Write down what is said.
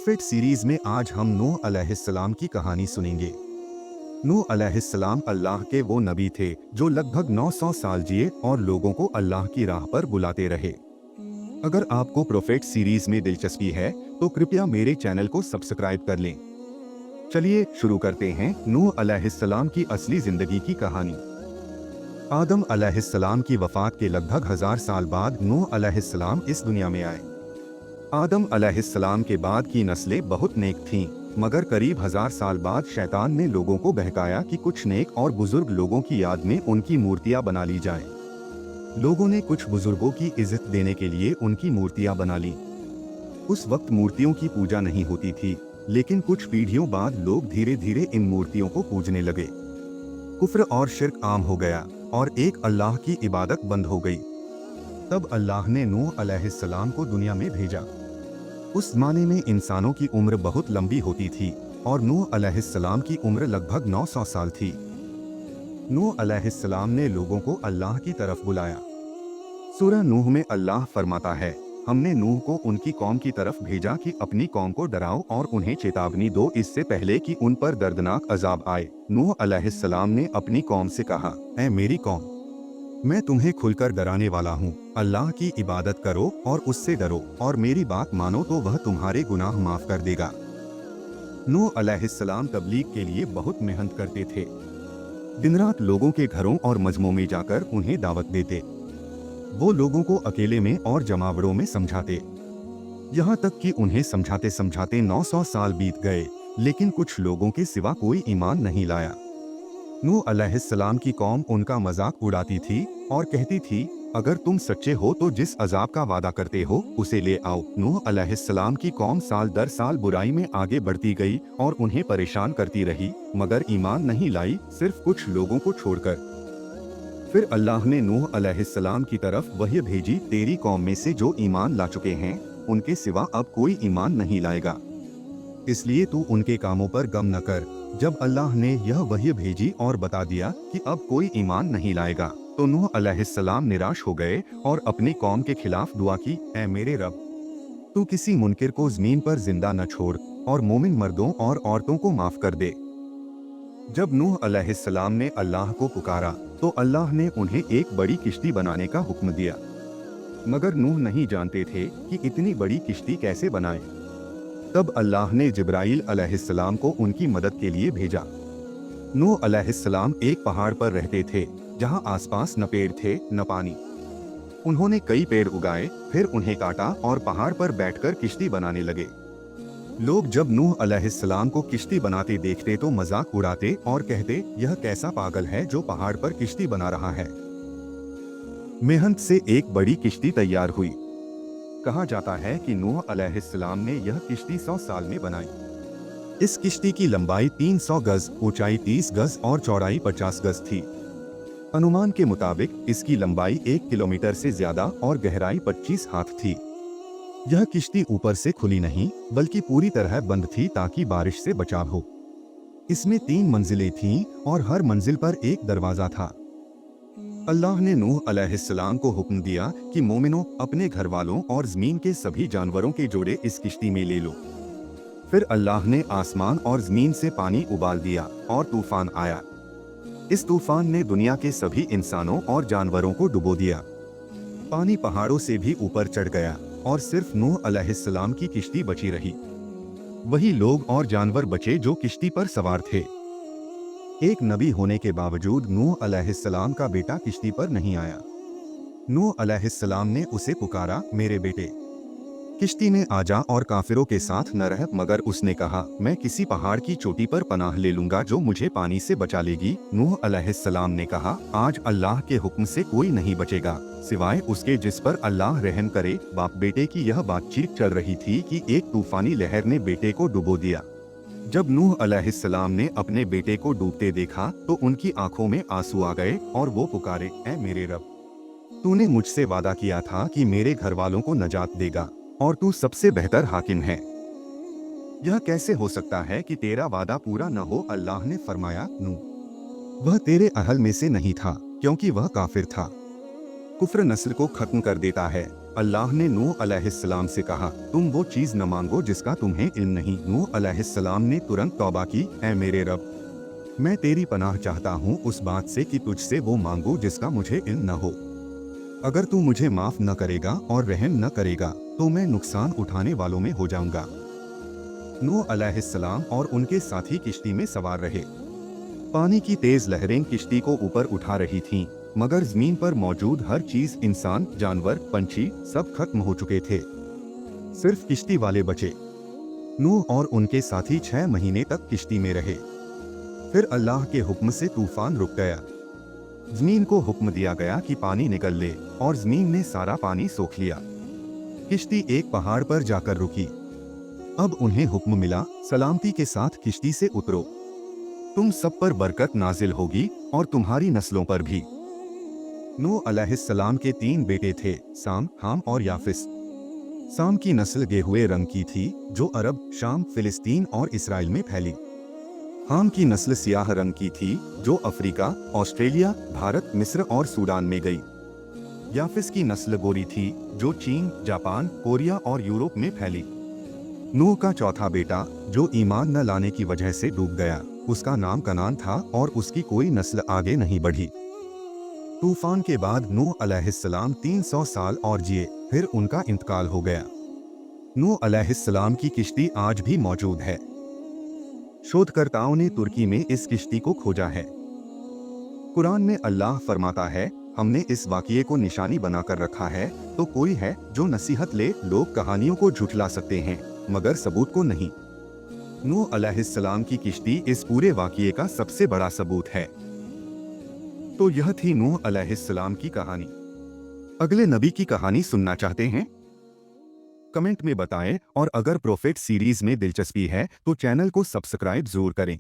Prophet series में आज हम नूह अलैहिस्सलाम की कहानी सुनेंगे। नूह अलैहिस्सलाम अल्लाह के वो नबी थे जो लगभग 900 साल जिए और लोगों को अल्लाह की राह पर बुलाते रहे। अगर आपको प्रोफेट सीरीज में दिलचस्पी है तो कृपया मेरे चैनल को सब्सक्राइब कर लें। चलिए शुरू करते हैं नूह अलैहिस्सलाम की असली जिंदगी की कहानी। आदम अलैहिस्सलाम की वफात के लगभग 1000 साल बाद नूह अलैहिस्सलाम इस दुनिया में आए। आदम अलैहिस्सलाम के बाद की नस्लें बहुत नेक थीं, मगर करीब 1000 साल बाद शैतान ने लोगों को बहकाया कि कुछ नेक और बुजुर्ग लोगों की याद में उनकी मूर्तियां बना ली जाएं। लोगों ने कुछ बुजुर्गों की इज्जत देने के लिए उनकी मूर्तियां बना ली। उस वक्त मूर्तियों की पूजा नहीं होती थी, लेकिन कुछ पीढ़ियों बाद लोग धीरे धीरे इन मूर्तियों को पूजने लगे। कुफ्र और शिर्क आम हो गया और एक अल्लाह की इबादत बंद हो गई। तब अल्लाह ने नूह अलैहिस्सलाम को दुनिया में भेजा। उस ज़माने में इंसानों की उम्र बहुत लंबी होती थी और नूह अलैहिस्सलाम की उम्र लगभग 900 साल थी। नूह अलैहिस्सलाम ने लोगों को अल्लाह की तरफ बुलाया। सूरह नूह में अल्लाह फरमाता है, हमने नूह को उनकी कौम की तरफ भेजा कि अपनी कौम को डराओ और उन्हें चेतावनी दो इससे पहले कि उन पर दर्दनाक अजाब आए। नूह अलैहिस्सलाम ने अपनी कौम से कहा, ऐ मेरी कौम, मैं तुम्हें खुलकर डराने वाला हूँ। अल्लाह की इबादत करो और उससे डरो और मेरी बात मानो तो वह तुम्हारे गुनाह माफ कर देगा। नूह अलैहिस्सलाम तबलीग के लिए बहुत मेहनत करते थे। दिन रात लोगों के घरों और मजमों में जाकर उन्हें दावत देते। वो लोगों को अकेले में और जमावड़ों में समझाते। यहाँ तक कि उन्हें समझाते समझाते 900 साल बीत गए, लेकिन कुछ लोगों के सिवा कोई ईमान नहीं लाया। नूह अलैहिस्सलाम की कौम उनका मजाक उड़ाती थी और कहती थी, अगर तुम सच्चे हो तो जिस अजाब का वादा करते हो उसे ले आओ। नूह अलैहिस्सलाम की कौम साल दर साल बुराई में आगे बढ़ती गई और उन्हें परेशान करती रही, मगर ईमान नहीं लाई, सिर्फ कुछ लोगों को छोड़कर। फिर अल्लाह ने नूह अलैहिस्सलाम की तरफ वही भेजी, तेरी कौम में से जो ईमान ला चुके हैं उनके सिवा अब कोई ईमान नहीं लाएगा, इसलिए तू उनके कामों पर गम न कर। जब अल्लाह ने यह वही भेजी और बता दिया कि अब कोई ईमान नहीं लाएगा, तो नूह अलैहिस्सलाम निराश हो गए और अपनी कौम के खिलाफ दुआ की, ऐ मेरे रब, तू किसी मुनकिर को जमीन पर जिंदा न छोड़ और मोमिन मर्दों और औरतों को माफ कर दे। जब नूह अलैहिस्सलाम ने अल्लाह को पुकारा तो अल्लाह ने उन्हें एक बड़ी किश्ती बनाने का हुक्म दिया, मगर नूह नहीं जानते थे कि इतनी बड़ी किश्ती कैसे बनाएं। तब अल्लाह ने जिब्राईल अलैहिस्सलाम को उनकी मदद के लिए भेजा। नूह अलैहिस्सलाम एक पहाड़ पर रहते थे जहां आसपास न पेड़ थे न पानी। उन्होंने कई पेड़ उगाए, फिर उन्हें काटा और पहाड़ पर बैठकर किश्ती बनाने लगे। लोग जब नूह अलैहिस्सलाम को किश्ती बनाते देखते तो मजाक उड़ाते और कहते, यह कैसा पागल है जो पहाड़ पर किश्ती बना रहा है। मेहनत से एक बड़ी किश्ती तैयार हुई। कहा जाता है कि नूह अलैहिस्सलाम ने यह किश्ती 100 साल में बनाई। इस किश्ती की लंबाई 300 गज, ऊंचाई 30 गज और चौड़ाई 50 गज थी। अनुमान के मुताबिक इसकी लंबाई 1 किलोमीटर से ज्यादा और गहराई 25 हाथ थी। यह किश्ती ऊपर से खुली नहीं बल्कि पूरी तरह बंद थी ताकि बारिश से बचाव हो। इसमें 3 मंजिलें थीं और हर मंजिल पर एक दरवाजा था। अल्लाह ने नूह अलैहिस्सलाम को हुक्म दिया कि मोमिनों, अपने घर वालों और जमीन के सभी जानवरों के जोड़े इस किश्ती में ले लो। फिर अल्लाह ने आसमान और जमीन से पानी उबाल दिया और तूफान आया। इस तूफान ने दुनिया के सभी इंसानों और जानवरों को डुबो दिया। पानी पहाड़ों से भी ऊपर चढ़ गया और सिर्फ नूह अलैहिस्सलाम की किश्ती बची रही। वही लोग और जानवर बचे जो किश्ती पर सवार थे। एक नबी होने के बावजूद नूह अलैहिस्सलाम का बेटा किश्ती पर नहीं आया। नूह अलैहिस्सलाम ने उसे पुकारा, मेरे बेटे, किश्ती में आ जा और काफिरों के साथ न रह, मगर उसने कहा, मैं किसी पहाड़ की चोटी पर पनाह ले लूंगा जो मुझे पानी से बचा लेगी। नूह अलैहिस्सलाम ने कहा, आज अल्लाह के हुक्म से कोई नहीं बचेगा सिवाय उसके जिस पर अल्लाह रहम करे। बाप बेटे की यह बातचीत चल रही थी कि एक तूफानी लहर ने बेटे को डुबो दिया। जब नूह अलैहिस्सलाम ने अपने बेटे को डूबते देखा तो उनकी आंखों में आंसू आ गए और वो पुकारे, ऐ मेरे रब, तूने मुझसे वादा किया था कि मेरे घर वालों को नजात देगा और तू सबसे बेहतर हाकिम है। यह कैसे हो सकता है कि तेरा वादा पूरा न हो। अल्लाह ने फरमाया, नूह, वह तेरे अहल में से नहीं था क्योंकि वह काफिर था। कुफ्र नस्ल को खत्म कर देता है, अल्लाह ने नूह अलैहिस्सलाम से कहा, तुम वो चीज न मांगो जिसका तुम्हें इल्म नहीं। नूह अलैहिस्सलाम ने तुरंत तौबा की, ऐ मेरे रब, मैं तेरी पनाह चाहता हूँ उस बात से कि तुझसे वो मांगू जिसका मुझे इल्म न हो। अगर तू मुझे माफ न करेगा और रहम न करेगा तो मैं नुकसान उठाने वालों में हो जाऊंगा। नूह अलैहिस्सलाम और उनके साथी किश्ती में सवार रहे। पानी की तेज लहरें किश्ती को ऊपर उठा रही थीं, मगर जमीन पर मौजूद हर चीज, इंसान, जानवर, पंछी, सब खत्म हो चुके थे। सिर्फ किश्ती वाले बचे। नूह और उनके साथी 6 महीने तक किश्ती में रहे। फिर अल्लाह के हुक्म से तूफान रुक गया। जमीन को हुक्म दिया गया कि पानी निकल ले और जमीन ने सारा पानी सोख लिया। किश्ती एक पहाड़ पर जाकर रुकी। अब उन्हें हुक्म मिला, सलामती के साथ किश्ती से उतरो, तुम सब पर बरकत नाजिल होगी और तुम्हारी नस्लों पर भी। नूह अलैहिस्सलाम के 3 बेटे थे, साम, हाम और याफिस। साम की नस्ल गेहुए रंग की थी जो अरब, शाम, फिलिस्तीन और इसराइल में फैली। हाम की नस्ल सियाह रंग की थी जो अफ्रीका, ऑस्ट्रेलिया, भारत, मिस्र और सूडान में गई। याफिस की नस्ल गोरी थी जो चीन, जापान, कोरिया और यूरोप में फैली। नूह का चौथा बेटा जो ईमान न लाने की वजह से डूब गया, उसका नाम कनान था और उसकी कोई नस्ल आगे नहीं बढ़ी। तूफान के बाद नूह अलैहिस्सलाम 300 साल और जिए, फिर उनका इंतकाल हो गया। नूह अलैहिस्सलाम की किश्ती आज भी मौजूद है। शोधकर्ताओं ने तुर्की में इस किश्ती को खोजा है। कुरान में अल्लाह फरमाता है, हमने इस वाक़ये को निशानी बनाकर रखा है, तो कोई है जो नसीहत ले। लोग कहानियों को झुठला सकते हैं मगर सबूत को नहीं। नूह अलैहिस्सलाम की किश्ती इस पूरे वाक़ये का सबसे बड़ा सबूत है। तो यह थी नूह अलैहिस्सलाम की कहानी। अगले नबी की कहानी सुनना चाहते हैं? कमेंट में बताएं और अगर प्रोफेट सीरीज में दिलचस्पी है तो चैनल को सब्सक्राइब जरूर करें।